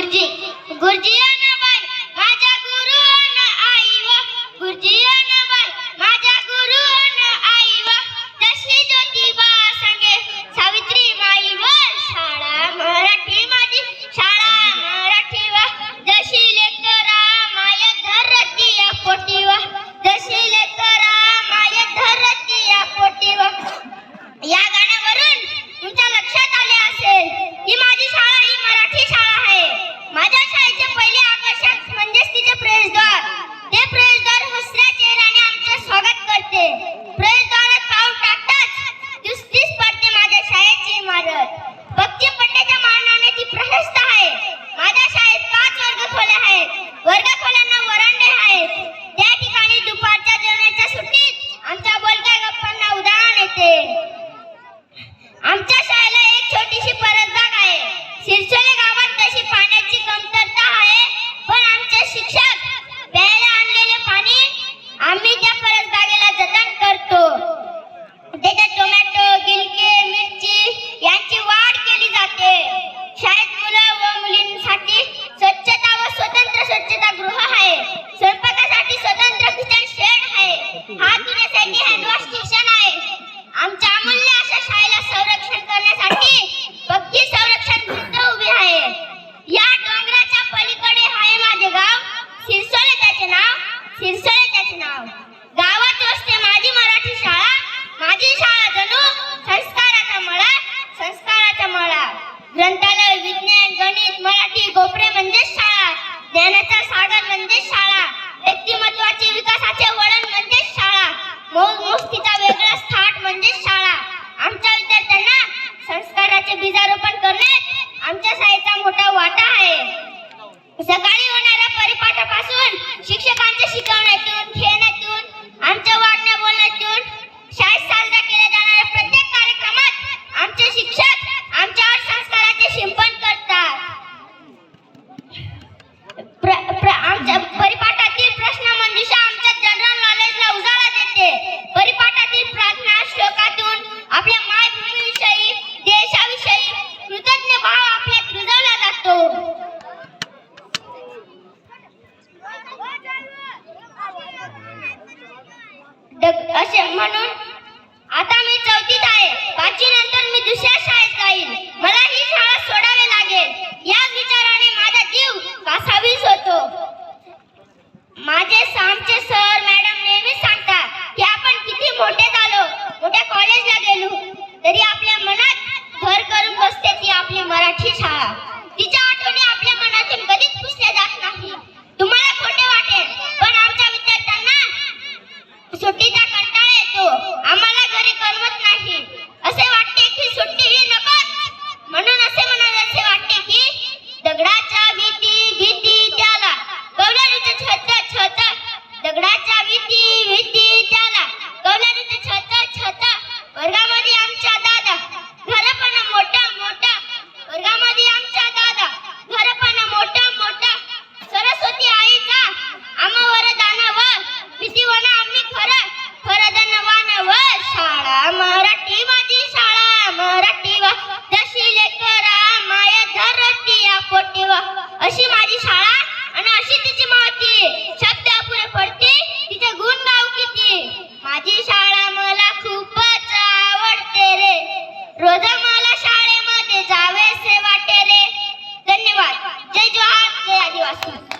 गुरुजी गुरुजी ना बाई माझ्या गुरु न आई व गुरुजी न बाई माझ्या गुरु न आई व जशी ज्योतिबा संगे सावित्री माई व शाळा मराठी माझी शाळा मराठी व जशी लेकरा माय धरती या पोटी व जशी लेकरा माय धरती या पोटी व या गाण्यावरून तुमच्या लक्षात आले असेल की माझी शाळा ही मराठी शाळा आहे. माझ्या शाळेचे पहिले आकर्षक म्हणजेच तिचे प्रवेशद्वार. ते प्रवेशद्वार हसऱ्या चेहऱ्याने आमचे स्वागत करते. प्रवेशद्वारात पाऊल टाकताच दिसतीच पडते माझ्या शाळेची इमारत. बक्षी पट्ट्याच्या मानाने ती प्रशस्त आहे. माझ्या शाळेत 5 वर्गखोल्या आहेत. वर्गखोल्यांना वरांडे आहेत. त्या ठिकाणी दुपारच्या जेवणाच्या सुट्टीत आमच्या बोलक्या गप्पांना उधाण येते. आमच्या शाळेला एक छोटीशी परसबाग आहे. सिरसोले गावात तशी पाण्याची कमतरता आहे, पण आमचे शिक्षक प्यायला आणलेले पाणी आम्ही त्या परसबागेला जतन करतो. त्याच्यात टोमॅटो, गिलके, मिरची यांची वाढ केली जाते. शाळेत मुलं व मुलींसाठी स्वच्छता व स्वतंत्र स्वच्छतागृह आहे. स्वयंपाकासाठी स्वतंत्र किचन शेड आहे. हात धुण्यासाठी हँडवॉश स्टेशन आहे. आमच्या अमूल्य अशा शाळेला संरक्षण करण्यासाठी पक्षी संरक्षण भिंत उभी आहे. या डोंगराच्या पलीकडे आहे माझे गाव सिरसोले. त्याचे नाव सिरसोले. त्याचे नाव गावात असते माझी मराठी शाळा. माझी शाळा जणू संस्काराचा मळा. संस्काराचा मळा. ग्रंथालय, विज्ञान, गणित, मराठी, गोपरे म्हणजे शाळा. ज्ञानाचा सागर म्हणजे शाळा. व्यक्तिमत्वाचे विकासाचे वळण म्हणजे शाळा. मौजमस्तीचा वेगळा थाट म्हणजे शाळा. आमच्या विद्यार्थ्यांना संस्काराचे बीजारोपण करण्यात आमच्या शाळेचा मोठा वाटा आहे. सकाळी होणाऱ्या परिपाठापासून शिक्षकांच्या शिकवण्यातून, खेळण्यातून, आमच्या वागण्या बोलण्यातून शाळेत साजरा केल्या जाणाऱ्या प्रत्येक कार्यक्रमात आमचे शिक्षक आमच्यावर संस्काराचे शिंपण करतात. आमच्या परिपाठातील प्रश्नमंजुषा आमच्या जनरल नॉलेजला उजाळा देते. परिपाठातील प्रार्थना श्लोकातून आपल्या मायभूमीविषयी, देशाविषयी कृतज्ञ भाव आपल्यात रुजवला जातो. असे म्हणून आता मी 4थीत आहे. 5वी नंतर मी दुसऱ्या शाळेत जाईल. मला ही शाळा सोडावी लागेल. याच विचाराने माझा जीव कासावीस होतो. आमचे सर मॅडम नेहमीच सांगतात की आपण किती मोठे झालो, मोठ्या कॉलेजला गेलो तरी आपल्या मनात घर करून बसते ती आपली मराठी शाळा. तिच्या आठवणी आपल्या मनातून कधीच पुसल्या जात नाही. तुम्हाला खोटे वाटेल, पण आमच्या विद्यार्थ्यांना सुट्टीचा कंटाळा येतो. आम्हाला घरी करमत नाही. असे वाटते की सुट्टी ही नकोच. म्हणून असे म्हणावेसे वाटते की दगडाच्या भीती त्याला कौलारूचे छत छत. दगडाच्या भीती त्याला कौलारूचे छत. वर्गामध्ये आमच्या दादा घर पण मोठा. वर्गामध्ये आमच्या दादा घर पण मोठा. सरस्वती आईचा आम्हावर दानव भीतीवन आम्ही खरं धनवान व शाळा मराठी माझी शाळा मराठी व जशी लेकरा माय धरती या पोटी व अशी माझी शाळा आणि अशी तिची माती. शब्द अपुरे पडते तिचे गुण गाव किती. माझी शाळा मला खूपच आवडते रे. रोज मला शाळेमध्ये जावेसे वाटे रे. धन्यवाद. जय जोहार, जय आदिवासी.